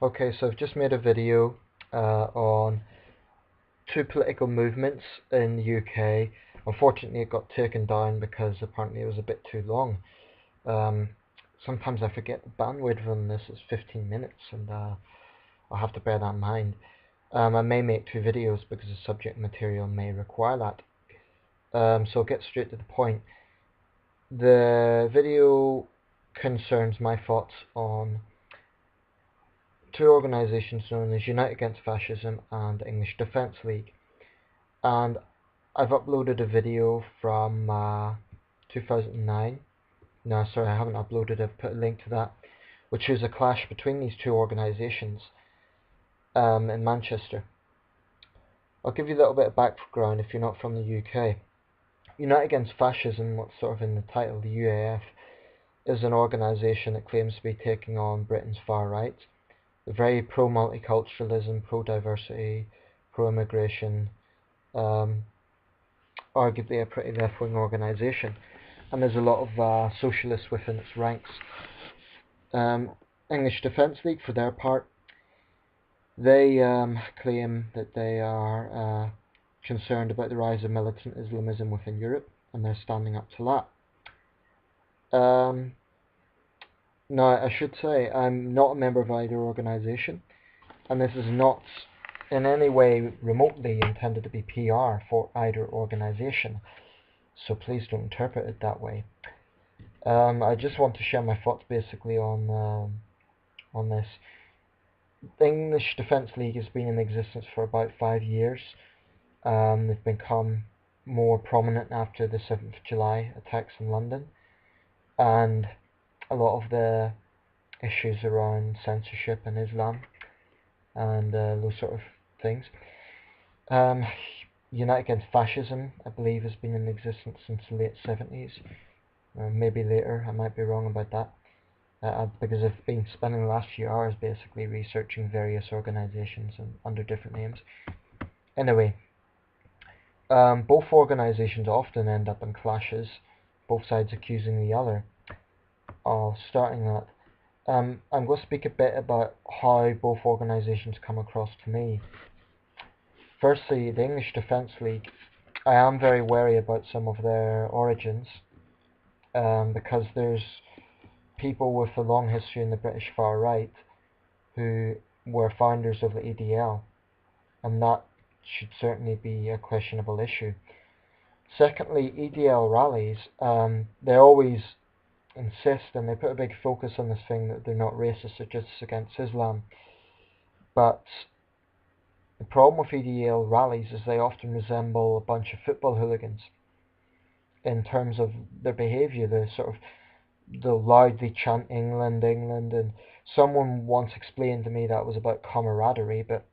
Okay, so I've just made a video on two political movements in the UK. Unfortunately, it got taken down because apparently it was a bit too long. Sometimes I forget the bandwidth on this is 15 minutes, and I'll have to bear that in mind. I may make two videos because the subject material may require that. So I'll get straight to the point. The video concerns my thoughts on two organisations known as Unite Against Fascism and English Defence League, and I've uploaded a video from 2009. No, sorry, I haven't uploaded. I've put a link to that, which shows a clash between these two organisations in Manchester. I'll give you a little bit of background if you're not from the UK. Unite Against Fascism, what's sort of in the title, the UAF, is an organisation that claims to be taking on Britain's far right. They're very pro-multiculturalism, pro-diversity, pro-immigration, arguably a pretty left-wing organisation, and there's a lot of socialists within its ranks. English Defence League, for their part, they claim that they are concerned about the rise of militant Islamism within Europe, and they're standing up to that. Now, I should say I'm not a member of either organisation, and this is not in any way remotely intended to be PR for either organisation, so please don't interpret it that way. I just want to share my thoughts basically on this. The English Defence League has been in existence for about 5 years. They've become more prominent after the 7th of July attacks in London, and a lot of the issues around censorship and Islam and those sort of things. Unite Against Fascism, I believe, has been in existence since the late 70s, maybe later. I might be wrong about that, because I've been spending the last few hours basically researching various organisations and under different names. Anyway, both organisations often end up in clashes, both sides accusing the other of starting that. I'm going to speak a bit about how both organisations come across to me. Firstly, the English Defence League, I am very wary about some of their origins, because there's people with a long history in the British far right who were founders of the EDL, and that should certainly be a questionable issue. Secondly, EDL rallies, they always insist, and they put a big focus on this thing, that they're not racist, they're just against Islam. But the problem with EDL rallies is they often resemble a bunch of football hooligans in terms of their behaviour. They'll loudly chant England, England, and someone once explained to me that was about camaraderie, but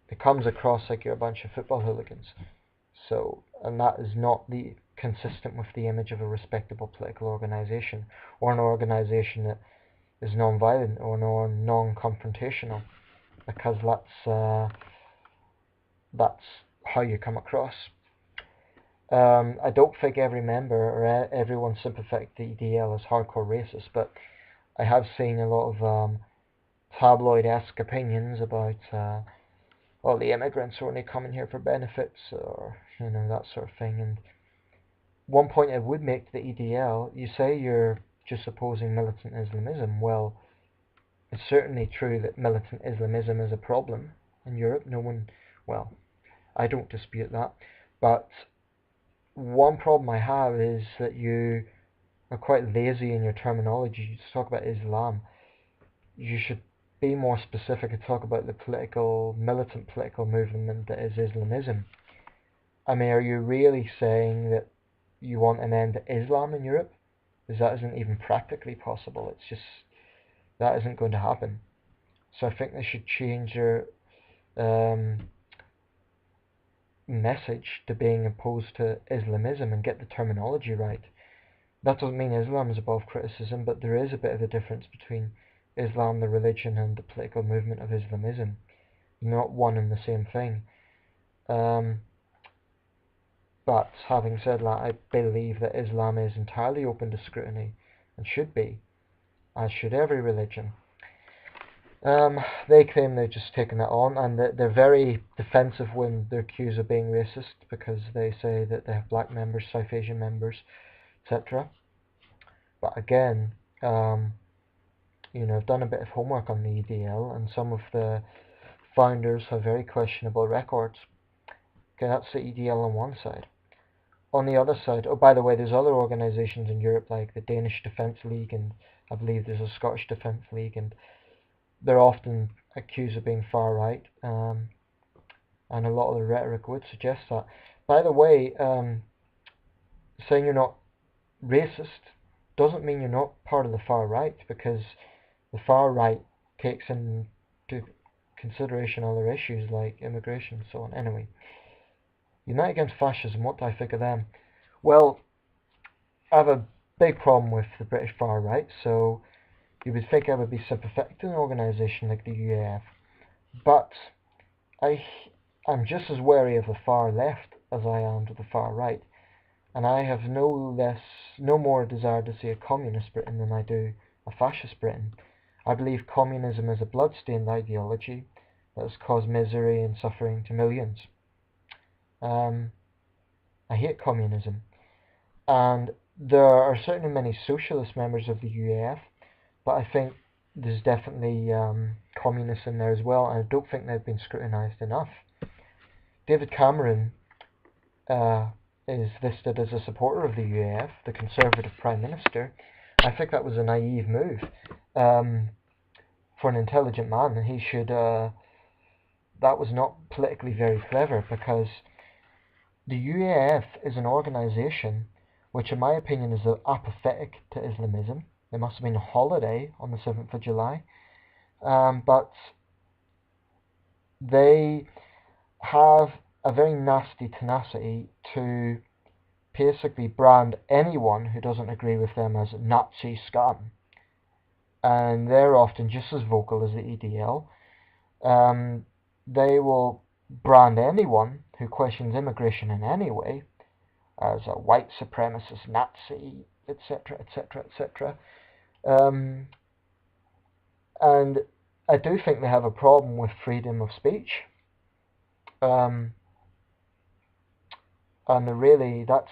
it comes across like you're a bunch of football hooligans. So, and that is not consistent with the image of a respectable political organisation, or an organisation that is non-violent or non-confrontational, because that's how you come across. I don't think every member or everyone sympathetic to EDL is hardcore racist, but I have seen a lot of tabloid-esque opinions about all the immigrants are only coming here for benefits, or that sort of thing. And one point I would make to the EDL, you say you're just opposing militant Islamism. Well, it's certainly true that militant Islamism is a problem in Europe. Well, I don't dispute that, but one problem I have is that you are quite lazy in your terminology. You talk about Islam. You should be more specific and talk about the militant political movement that is Islamism. I mean, are you really saying that you want an end to Islam in Europe? Because that isn't even practically possible. It's just, that isn't going to happen. So I think they should change their message to being opposed to Islamism and get the terminology right. That doesn't mean Islam is above criticism, but there is a bit of a difference between Islam, the religion, and the political movement of Islamism. Not one and the same thing. But having said that, I believe that Islam is entirely open to scrutiny, and should be, as should every religion. They claim they've just taken it on, and that they're very defensive when they're accused of being racist, because they say that they have black members, South Asian members, etc. But again, I've done a bit of homework on the EDL, and some of the founders have very questionable records. Okay, that's the EDL on one side. On the other side, oh, by the way, there's other organisations in Europe like the Danish Defence League, and I believe there's a Scottish Defence League, and they're often accused of being far right, and a lot of the rhetoric would suggest that. By the way, saying you're not racist doesn't mean you're not part of the far right, because the far right takes into consideration other issues like immigration and so on. Anyway, Unite Against Fascism, what do I think of them? Well, I have a big problem with the British far right, so you would think I would be sympathetic to an organisation like the UAF, but I'm just as wary of the far left as I am to the far right, and I have no more desire to see a communist Britain than I do a fascist Britain. I believe communism is a blood-stained ideology that has caused misery and suffering to millions. I hate communism, and there are certainly many socialist members of the UAF, but I think there's definitely communists in there as well, and I don't think they've been scrutinised enough. David Cameron is listed as a supporter of the UAF, the Conservative Prime Minister. I think that was a naive move. For an intelligent man, he should. That was not politically very clever, because the UAF is an organisation which, in my opinion, is apathetic to Islamism. There must have been a holiday on the 7th of July, but they have a very nasty tenacity to basically brand anyone who doesn't agree with them as Nazi scum, and they're often just as vocal as the EDL. They will brand anyone who questions immigration in any way as a white supremacist Nazi, etc., etc., etc. And I do think they have a problem with freedom of speech. And really, that's,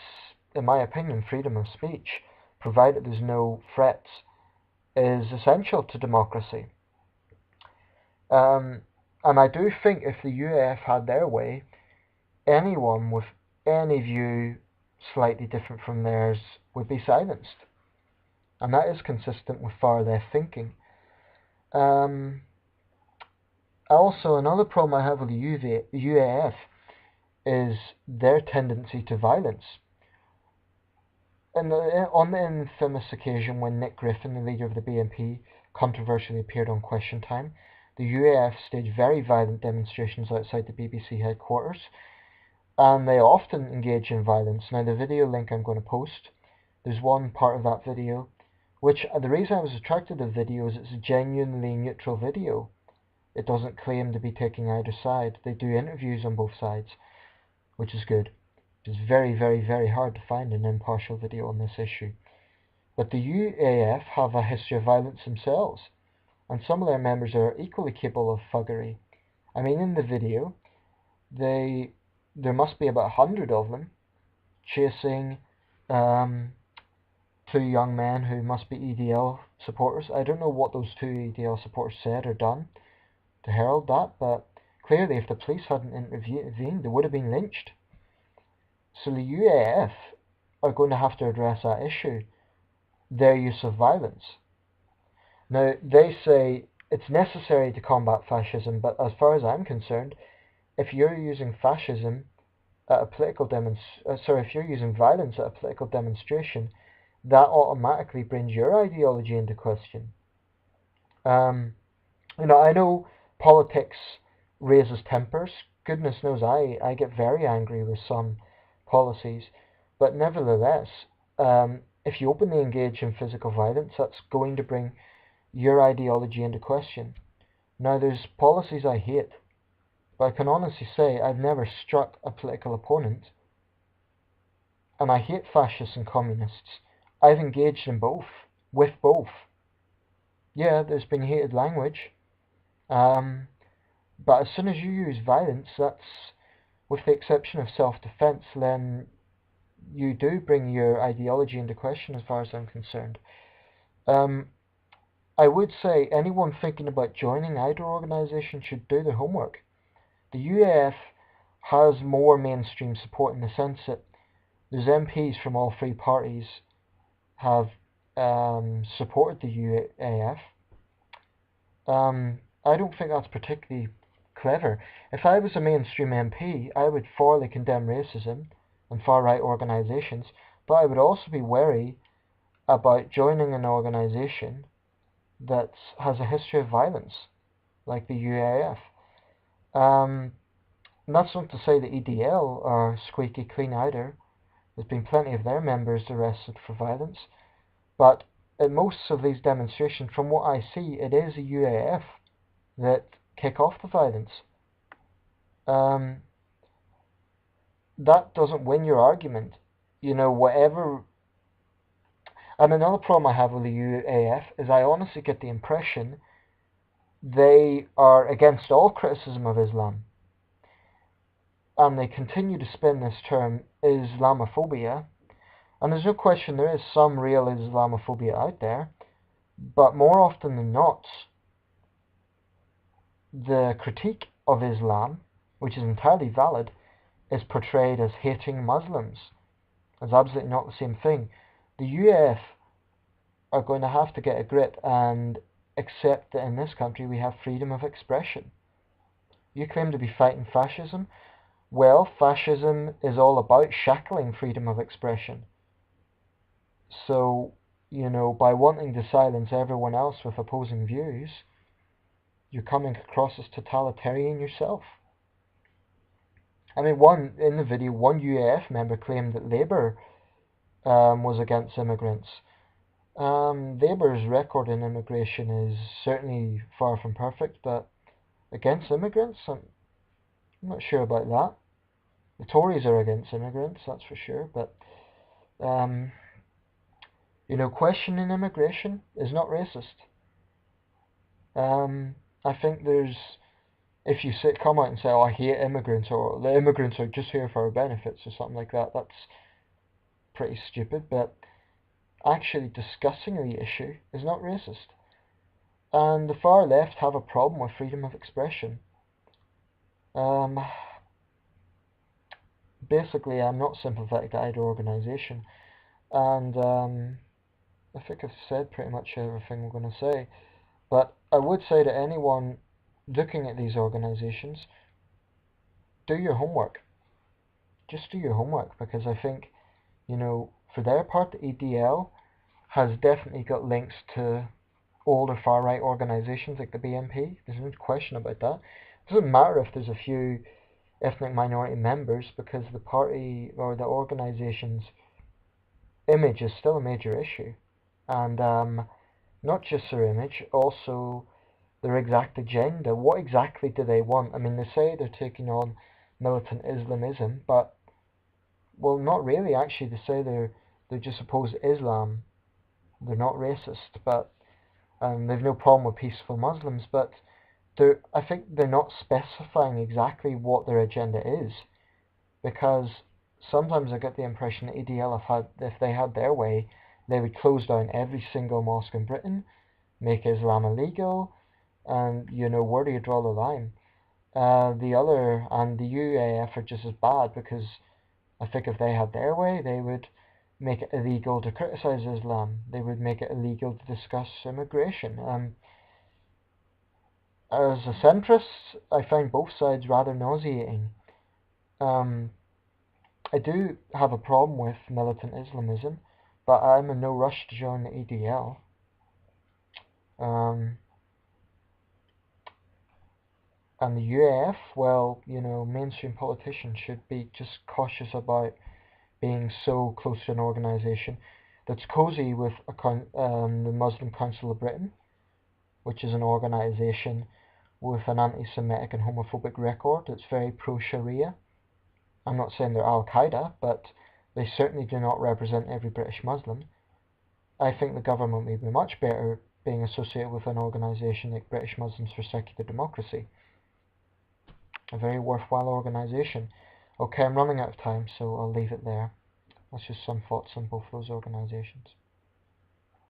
in my opinion, freedom of speech, provided there's no threats, is essential to democracy. And I do think if the UAF had their way, anyone with any view slightly different from theirs would be silenced. And that is consistent with far left thinking. Also, another problem I have with the UAF is their tendency to violence. And on the infamous occasion when Nick Griffin, the leader of the BNP, controversially appeared on Question Time, the UAF staged very violent demonstrations outside the BBC headquarters, and they often engage in violence. Now, the video link I'm going to post, there's one part of that video, which the reason I was attracted to the video is it's a genuinely neutral video. It doesn't claim to be taking either side. They do interviews on both sides, which is good. It's very, very, very hard to find an impartial video on this issue. But the UAF have a history of violence themselves, and some of their members are equally capable of thuggery. I mean, in the video, there must be about 100 of them chasing two young men who must be EDL supporters. I don't know what those two EDL supporters said or done to herald that, but clearly if the police hadn't intervened, they would have been lynched. So the UAF are going to have to address that issue, their use of violence. Now, they say it's necessary to combat fascism, but as far as I'm concerned, if you're using fascism at a political if you're using violence at a political demonstration, that automatically brings your ideology into question. I know politics raises tempers. Goodness knows I get very angry with some policies, but nevertheless, if you openly engage in physical violence, that's going to bring your ideology into question. Now, there's policies I hate, but I can honestly say I've never struck a political opponent, and I hate fascists and communists. I've engaged in both, with both. Yeah, there's been hated language, But as soon as you use violence, that's, with the exception of self-defense, then you do bring your ideology into question as far as I'm concerned. I would say anyone thinking about joining either organisation should do their homework. The UAF has more mainstream support in the sense that there's MPs from all three parties have supported the UAF. I don't think that's particularly clever. If I was a mainstream MP, I would thoroughly condemn racism and far-right organisations, but I would also be wary about joining an organisation that has a history of violence, like the UAF. That's not to say that EDL are squeaky clean either. There's been plenty of their members arrested for violence, but at most of these demonstrations, from what I see, it is the UAF that kick off the violence. That doesn't win your argument. You know, whatever. And another problem I have with the UAF is I honestly get the impression they are against all criticism of Islam. And they continue to spin this term Islamophobia. And there's no question there is some real Islamophobia out there. But more often than not, the critique of Islam, which is entirely valid, is portrayed as hating Muslims. It's absolutely not the same thing. The UAF are going to have to get a grip and accept that in this country we have freedom of expression. You claim to be fighting fascism. Well, fascism is all about shackling freedom of expression. So, you know, by wanting to silence everyone else with opposing views, you're coming across as totalitarian yourself. I mean, in the video, one UAF member claimed that Labour was against immigrants. Labour's record in immigration is certainly far from perfect, but against immigrants, I'm not sure about that. The Tories are against immigrants, that's for sure, but you know, questioning immigration is not racist. I think if you come out and say, oh, I hate immigrants, or the immigrants are just here for our benefits, or something like that, that's pretty stupid, but actually discussing the issue is not racist. And the far left have a problem with freedom of expression. Basically, I'm not sympathetic to either organisation, and I think I've said pretty much everything I'm going to say. But I would say to anyone looking at these organisations, do your homework. Just do your homework, because I think, you know, for their part, the EDL has definitely got links to older far-right organisations like the BNP. There's no question about that. It doesn't matter if there's a few ethnic minority members, because the party or the organisation's image is still a major issue. And not just their image, also their exact agenda. What exactly do they want? I mean, they say they're taking on militant Islamism, but, well, not really, actually. They say they just oppose Islam. They're not racist, but they've no problem with peaceful Muslims, but I think they're not specifying exactly what their agenda is, because sometimes I get the impression that EDL, if they had their way, they would close down every single mosque in Britain, make Islam illegal, and, you know, where do you draw the line? The UAF are just as bad, because I think if they had their way, they would make it illegal to criticize Islam. They would make it illegal to discuss immigration. As a centrist, I find both sides rather nauseating. I do have a problem with militant Islamism, but I'm in no rush to join the EDL. And the UAF, well, you know, mainstream politicians should be just cautious about being so close to an organisation that's cosy with the Muslim Council of Britain, which is an organisation with an anti-Semitic and homophobic record that's very pro-Sharia. I'm not saying they're Al-Qaeda, but they certainly do not represent every British Muslim. I think the government would be much better being associated with an organisation like British Muslims for Secular Democracy. A very worthwhile organisation. Okay, I'm running out of time, so I'll leave it there. That's just some thoughts on both those organisations.